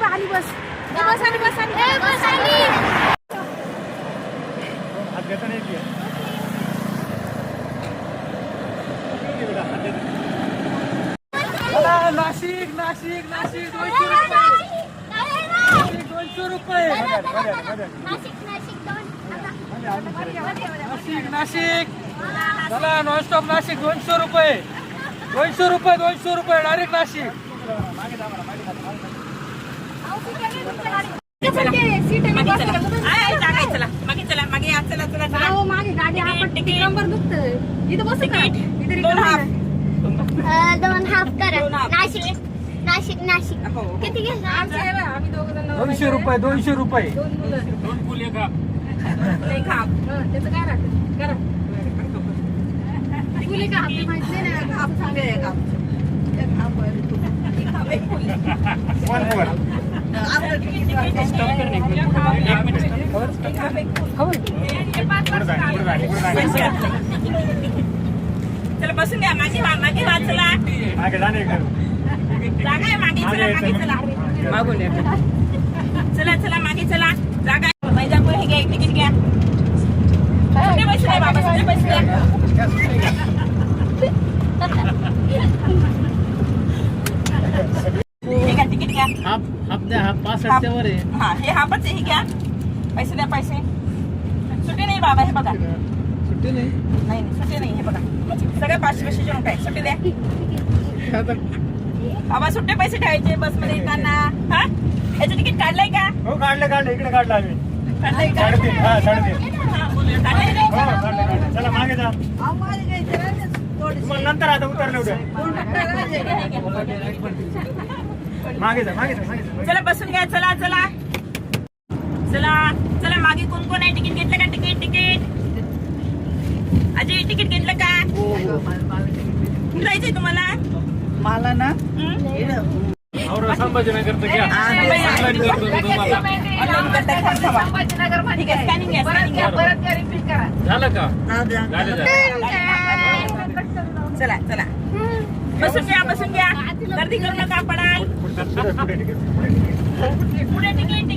आली बस बस आली बस आली बस आली नाशिक नाशिक नाशिक 200 रुपये नाशिक नाशिक चला नॉनस्टॉप नाशिक 200 रुपये 200 रुपये 200 रुपये डायरेक्ट नाशिक मागे गाडी नंबर दुखतोय इथं बस दोन हाफ करा नाशिक नाशिक नाशिक किती घेतलं आम्ही दोघं जण 200 रुपये 200 रुपये दोन फुल एक हाफ. त्याचं काय राहतं करा फुले का आपली माहिती नाही ना आप सांगा चला बसून द्या मागे मागे चला मागे जाणे का? जागा आहे मागे चला मागे चला मागून चला चला मागे चला जागा आहे मैदापूर हे घ्या तिकीट घ्या सुट्टे पैसे द्या बाबा सुट्टे पैसे द्या हे घ्या तिकीट घ्या हाफ द्या हाफ 65 वर आहे हा हे हापच आहे हे घ्या पैसे द्या पैसे सुट्टे नाही बाबा हे बघा सुट्टी नाही नाही सुट्टे नाही हे बघा सगळे 500 नोट आहे सुट्टे द्या बाबा सुट्टे पैसे ठेवायचे बस मध्ये येताना हा याचं तिकीट काढलंय का हो काढलं इकडे काढलं आम्ही काढलंय का 3.5 हा 3.5 काढलंय हो काढलं चला मागे जा तुम्हाला नंतर आता उतरलं उद्या मागे जा चला बसून घ्या चला चला चला चला मागे कोण कोण आहे तिकीट घेतलं का तिकीट अजय तिकीट घेतलं का कुठं जायचंय तुम्हाला मला ना और संभाजीनगर तर घ्या ऑनलाईन करतो तुम्हाला संभाजीनगर मध्ये ठीक आहे स्कॅनिंग घ्या स्कॅनिंग घ्या परत रिपीट करा झालं का झालं चला चला बसून घ्या गर्दी करू नका पडाल पुढे तिकीट